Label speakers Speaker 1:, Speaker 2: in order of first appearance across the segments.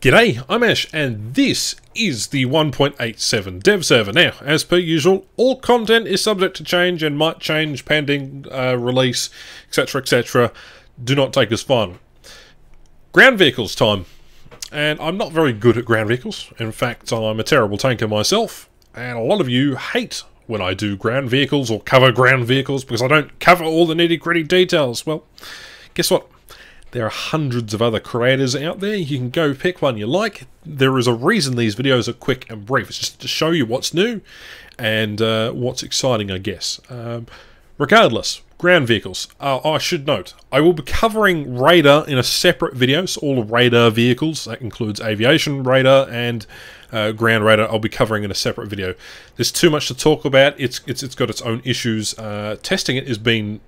Speaker 1: G'day, I'm Ash, and this is the 1.87 dev server. Now, as per usual, all content is subject to change and might change pending release, etc, etc. Do not take as final. Ground vehicles time. And I'm not very good at ground vehicles. In fact, I'm a terrible tanker myself, and a lot of you hate when I do ground vehicles or cover ground vehicles because I don't cover all the nitty-gritty details. Well, guess what? There are hundreds of other creators out there. You can go pick one you like. There is a reason these videos are quick and brief. It's just to show you what's new and what's exciting, I guess. Regardless, ground vehicles. I should note, I will be covering radar in a separate video. So all radar vehicles, that includes aviation radar and ground radar, I'll be covering in a separate video. There's too much to talk about. It's got its own issues. Testing it has been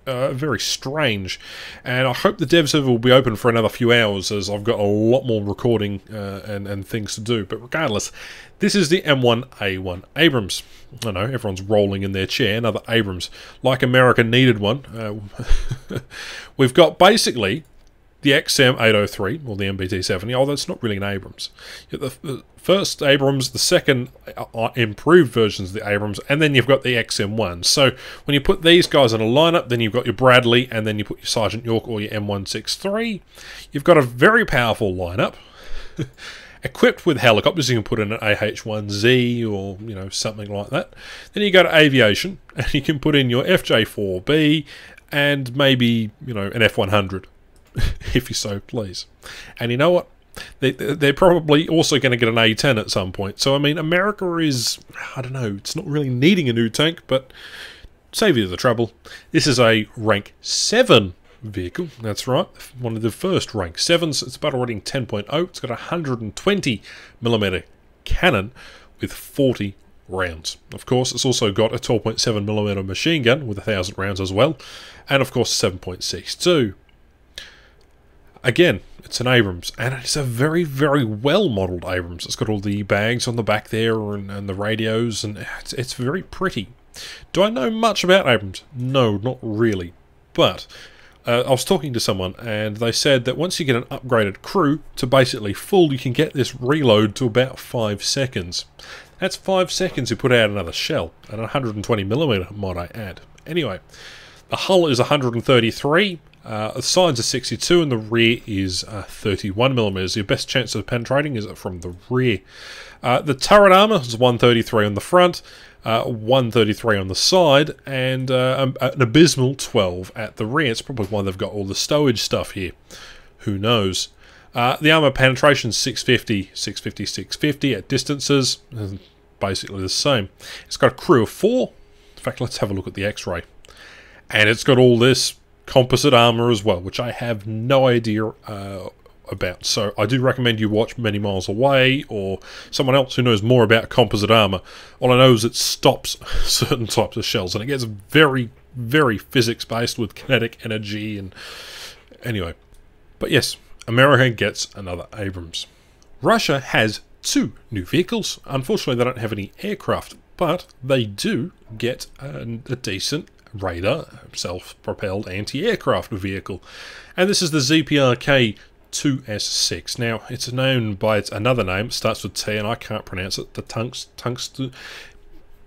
Speaker 1: very strange, and I hope the dev server will be open for another few hours as I've got a lot more recording and things to do. But regardless, this is the M1a1 Abrams. I know, everyone's rolling in their chair, another Abrams. Like America needed one. We've got basically the XM803, or the MBT70, although it's not really an Abrams. The first Abrams, the second improved versions of the Abrams, and then you've got the XM1. So when you put these guys in a lineup, then you've got your Bradley, and then you put your Sergeant York or your M163. You've got a very powerful lineup, equipped with helicopters. You can put in an AH-1Z or, you know, something like that. Then you go to aviation, and you can put in your FJ-4B, and maybe, you know, an F-100. If you so please. And you know what? They're probably also going to get an A10 at some point. So, I mean, America is, I don't know, it's not really needing a new tank, but save you the trouble. This is a rank 7 vehicle. That's right. One of the first rank 7s. It's battle rating 10.0. It's got a 120mm cannon with 40 rounds. Of course, it's also got a 12.7mm machine gun with 1,000 rounds as well. And, of course, 7.62. Again, it's an Abrams, and it's a very, very well-modelled Abrams. It's got all the bags on the back there and the radios, and it's very pretty. Do I know much about Abrams? No, not really. But I was talking to someone, and they said that once you get an upgraded crew to basically full, you can get this reload to about 5 seconds. That's 5 seconds you put out another shell, and 120mm, might I add. Anyway, the hull is 133. The sides are 62 and the rear is 31mm. Your best chance of penetrating is from the rear. The turret armor is 133 on the front, 133 on the side, and an abysmal 12 at the rear. It's probably why they've got all the stowage stuff here. Who knows? The armor penetration is 650, 650, 650 at distances. Basically the same. It's got a crew of 4. In fact, let's have a look at the X-ray. And it's got all this composite armor as well, which I have no idea about. So I do recommend you watch Many Miles Away or someone else who knows more about composite armor. All I know is it stops certain types of shells, and it gets very, very physics-based with kinetic energy and anyway. But yes, America gets another Abrams. Russia has 2 new vehicles. Unfortunately, they don't have any aircraft, but they do get a decent radar, self-propelled anti-aircraft vehicle, and this is the Cpr K2 S6. Now, it's known by another name. It starts with T, and I can't pronounce it. The tungsten.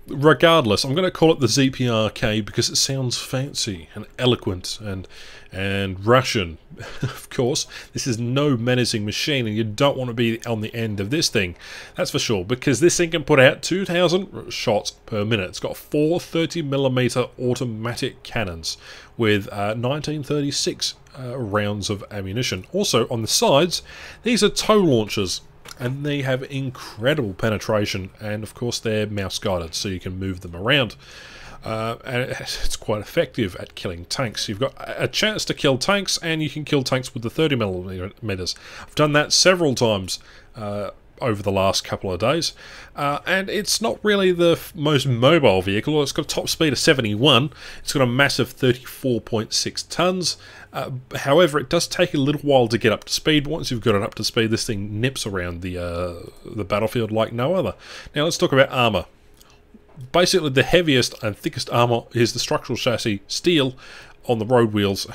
Speaker 1: Regardless, I'm going to call it the Cpr K because it sounds fancy and eloquent and Russian. Of course, this is no menacing machine, and you don't want to be on the end of this thing. That's for sure, because this thing can put out 2,000 shots per minute. It's got 4 30mm automatic cannons with 1936 rounds of ammunition. Also, on the sides, these are tow launchers, and they have incredible penetration, and of course they're mouse guided, so you can move them around. And it's quite effective at killing tanks. You've got a chance to kill tanks, and you can kill tanks with the 30mm. I've done that several times over the last couple of days, and it's not really the most mobile vehicle. It's got a top speed of 71. It's got a massive 34.6 tons. However, it does take a little while to get up to speed. Once you've got it up to speed, this thing nips around the battlefield like no other. Now let's talk about armor. Basically, the heaviest and thickest armor is the structural chassis steel on the road wheels.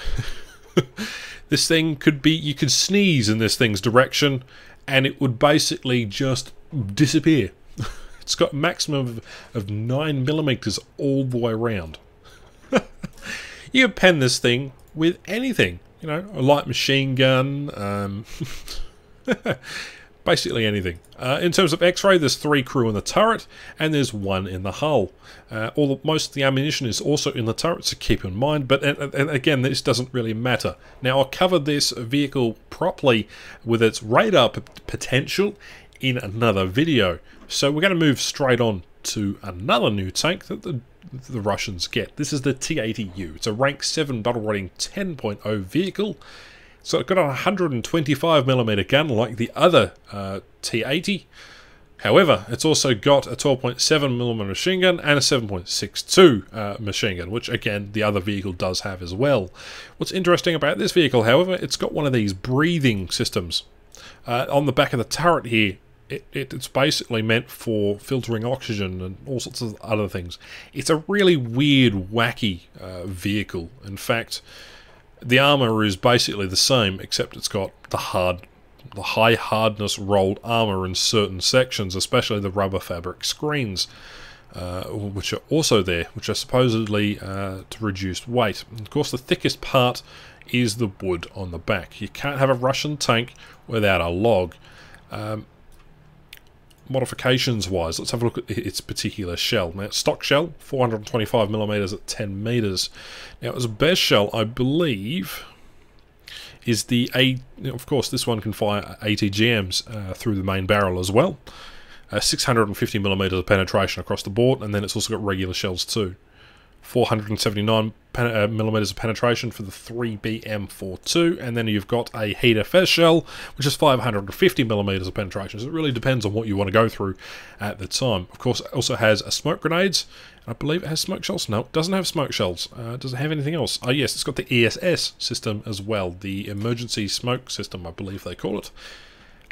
Speaker 1: This thing could be, you could sneeze in this thing's direction and it would basically just disappear. It's got a maximum of 9mm all the way around. You can pen this thing with anything, you know, a light machine gun, basically anything. In terms of X-ray, there's 3 crew in the turret, and there's 1 in the hull. Most of the ammunition is also in the turret, so keep in mind, but and again, this doesn't really matter. Now, I'll cover this vehicle properly with its radar potential in another video. So we're going to move straight on to another new tank that the Russians get. This is the T-80U. It's a rank 7 battle rating 10.0 vehicle. So it's got a 125mm gun like the other T-80. However, it's also got a 12.7mm machine gun and a 7.62 machine gun, which again the other vehicle does have as well. What's interesting about this vehicle, however, it's got one of these breathing systems. On the back of the turret here, it's basically meant for filtering oxygen and all sorts of other things. It's a really weird, wacky vehicle. In fact, the armor is basically the same, except it's got the high hardness rolled armor in certain sections, especially the rubber fabric screens, which are also there, which are supposedly to reduce weight. And of course, the thickest part is the wood on the back. You can't have a Russian tank without a log. Modifications wise, let's have a look at its particular shell. Now, stock shell, 425mm at 10 meters. Now, its best shell, I believe, is the of course, this one can fire ATGMs through the main barrel as well. 650mm of penetration across the board, and then it's also got regular shells too. 479mm of penetration for the 3BM42, and then you've got a heater fez shell, which is 550mm of penetration. So it really depends on what you want to go through at the time. Of course, it also has a smoke grenades. I believe it has smoke shells. No, it doesn't have smoke shells. Does it have anything else? Oh yes, it's got the ESS system as well, the emergency smoke system, I believe they call it.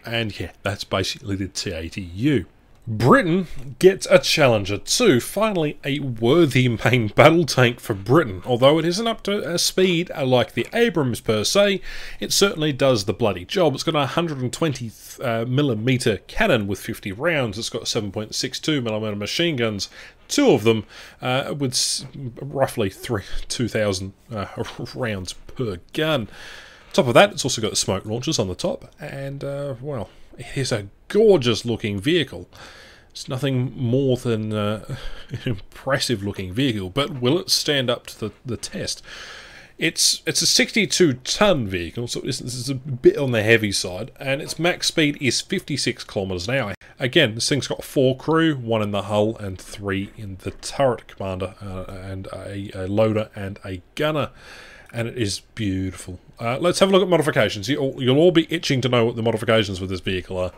Speaker 1: And yeah, that's basically the T-80U. Britain gets a Challenger 2, finally a worthy main battle tank for Britain. Although it isn't up to a speed like the Abrams per se, it certainly does the bloody job. It's got a 120mm cannon with 50 rounds. It's got 7.62mm machine guns, 2 of them with roughly 2,000 rounds per gun. Top of that, it's also got the smoke launchers on the top, and well, it is a gorgeous looking vehicle. It's nothing more than an impressive looking vehicle, but will it stand up to the test? It's a 62-ton vehicle, so this is a bit on the heavy side, and its max speed is 56 kilometers an hour. Again, this thing's got 4 crew, 1 in the hull and 3 in the turret commander, and a loader and a gunner. And it is beautiful. Let's have a look at modifications. You'll all be itching to know what the modifications with this vehicle are.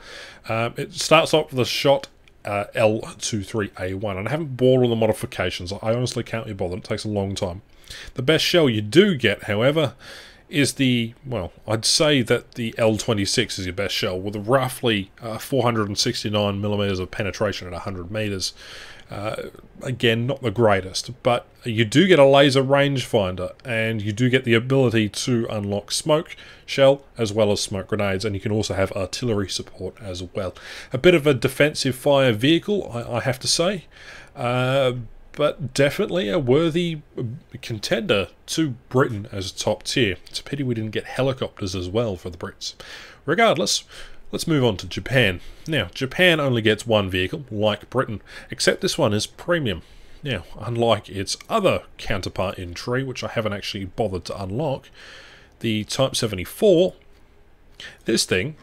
Speaker 1: It starts off with a shot L23A1, and I haven't bought all the modifications. I honestly can't be bothered. It takes a long time. The best shell you do get, however, is the, well, I'd say that the L26 is your best shell, with a roughly 469mm of penetration at 100 meters. Again, not the greatest, but you do get a laser rangefinder, and you do get the ability to unlock smoke shell as well as smoke grenades, and you can also have artillery support as well. A bit of a defensive fire vehicle, I have to say, but definitely a worthy contender to Britain as a top tier. It's a pity we didn't get helicopters as well for the Brits. Regardless, let's move on to Japan. Now, Japan only gets 1 vehicle, like Britain, except this one is premium. Now, unlike its other counterpart in tree, which I haven't actually bothered to unlock, the Type 74, this thing,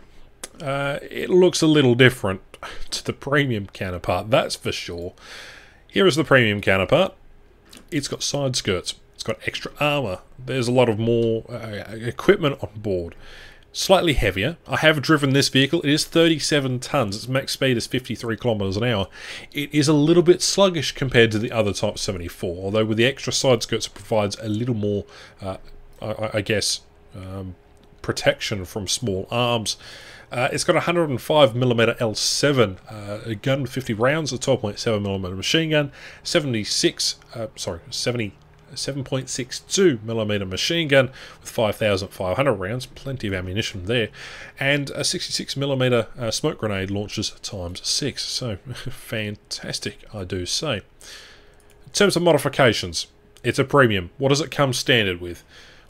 Speaker 1: it looks a little different to the premium counterpart, that's for sure. Here is the premium counterpart. It's got side skirts, it's got extra armor, there's a lot of more equipment on board. Slightly heavier. I have driven this vehicle. It is 37 tons. Its max speed is 53 kilometers an hour. It is a little bit sluggish compared to the other Type 74, although with the extra side skirts it provides a little more, I guess, protection from small arms. It's got a 105mm L7, a gun with 50 rounds, a 12.7mm machine gun, 70 7.62mm machine gun with 5,500 rounds, plenty of ammunition there, and a 66mm smoke grenade launches ×6. So fantastic, I do say. In terms of modifications, it's a premium. What does it come standard with?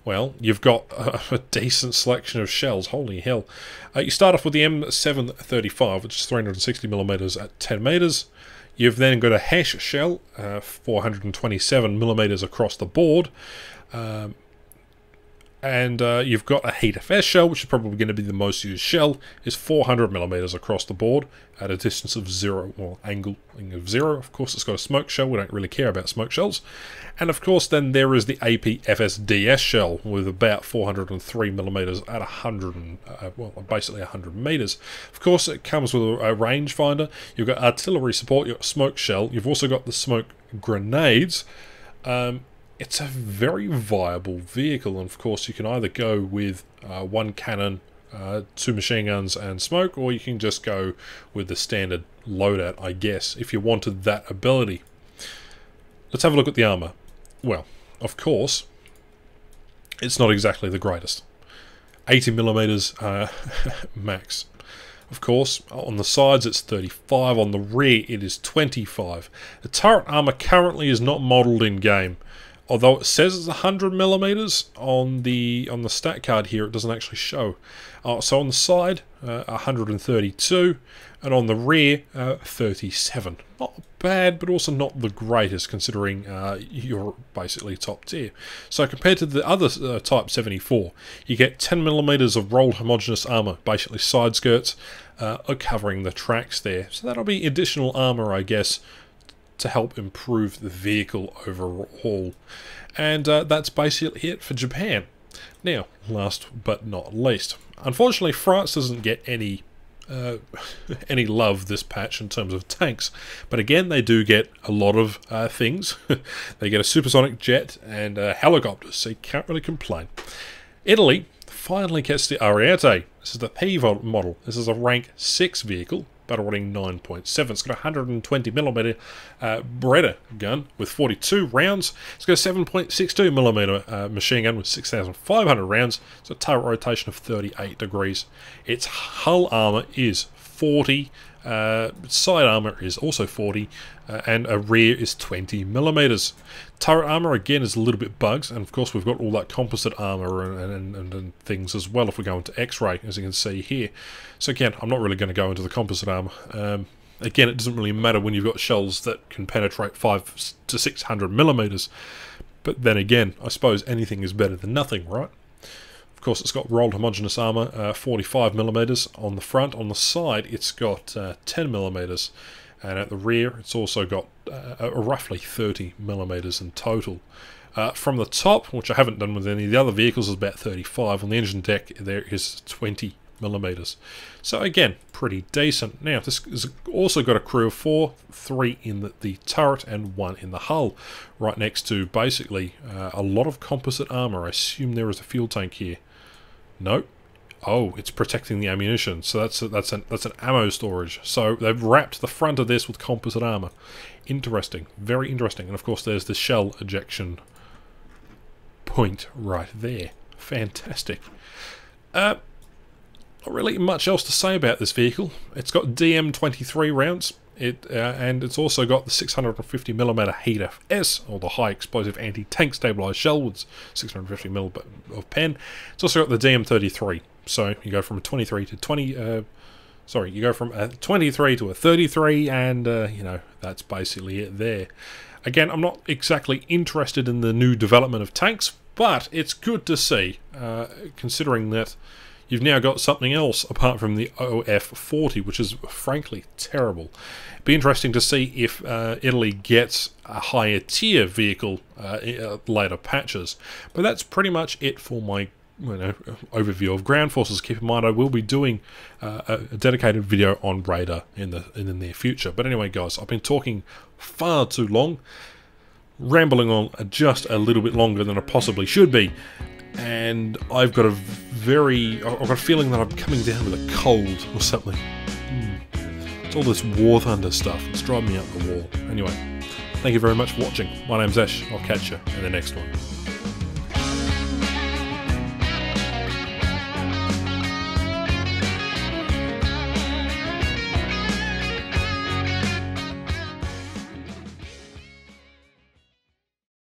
Speaker 1: Well, you've got a decent selection of shells. Holy hell. You start off with the M735, which is 360mm at 10 meters. You've then got a hash shell, 427mm across the board. And you've got a HEAT-FS shell, which is probably going to be the most used shell, is 400mm across the board at a distance of 0, well, angling of 0. Of course, it's got a smoke shell. We don't really care about smoke shells. And of course, then there is the AP-FSDS shell with about 403mm at 100, well, basically 100 meters. Of course, it comes with a rangefinder. You've got artillery support. You've got a smoke shell. You've also got the smoke grenades. It's a very viable vehicle, and of course you can either go with one cannon, 2 machine guns and smoke, or you can just go with the standard loadout, I guess, if you wanted that ability. Let's have a look at the armor. Well, of course, it's not exactly the greatest. 80mm max. Of course, on the sides it's 35, on the rear it is 25. The turret armor currently is not modelled in game. Although it says it's 100mm on the stat card here, it doesn't actually show. So on the side, 132, and on the rear, 37. Not bad, but also not the greatest, considering you're basically top tier. So compared to the other Type 74, you get 10mm of rolled homogeneous armor, basically side skirts, covering the tracks there. So that'll be additional armor, I guess, to help improve the vehicle overall. And that's basically it for Japan. Now, last but not least, unfortunately France doesn't get any love this patch in terms of tanks, but again they do get a lot of things. They get a supersonic jet and helicopters, so you can't really complain. Italy finally gets the Ariete. This is the P model. This is a rank 6 vehicle, battle rating 9.7. It's got a 120mm Beretta gun with 42 rounds. It's got a 7.62mm machine gun with 6,500 rounds. It's a turret rotation of 38 degrees. Its hull armor is 40. Side armor is also 40, and a rear is 20mm. Turret armor again is a little bit bugs, and of course we've got all that composite armor and things as well if we go into X-ray, as you can see here. So again, I'm not really going to go into the composite armor. Again, it doesn't really matter when you've got shells that can penetrate 500 to 600mm, but then again, I suppose anything is better than nothing, right? Of course, it's got rolled homogeneous armor, 45mm on the front. On the side, it's got 10mm, and at the rear, it's also got roughly 30mm in total. From the top, which I haven't done with any of the other vehicles, is about 35. On the engine deck, there is 20mm. So again, pretty decent. Now, this has also got a crew of 4, 3 in the turret and 1 in the hull, right next to basically a lot of composite armor. I assume there is a fuel tank here. No. Oh, it's protecting the ammunition. So that's an ammo storage. So they've wrapped the front of this with composite armor. Interesting, very interesting. And of course, there's the shell ejection point right there. Fantastic. Not really much else to say about this vehicle. It's got DM23 rounds. And it's also got the 650mm HEAT-FS, or the high explosive anti-tank stabilized shell with 650mm of pen. It's also got the DM33, so you go from a 23 to 20. Sorry, you go from a 23 to a 33, and you know, that's basically it there. Again, I'm not exactly interested in the new development of tanks, but it's good to see, considering that you've now got something else apart from the OF40, which is frankly terrible. It'd be interesting to see if Italy gets a higher tier vehicle later patches. But that's pretty much it for my overview of ground forces. Keep in mind, I will be doing a dedicated video on radar in the near future. But anyway, guys, I've been talking far too long, rambling on just a little bit longer than I possibly should be. And I've got a feeling that I'm coming down with a cold or something. It's all this war thunder stuff. It's driving me up the wall. Anyway, Thank you very much for watching. My name's Ash. I'll catch you in the next one.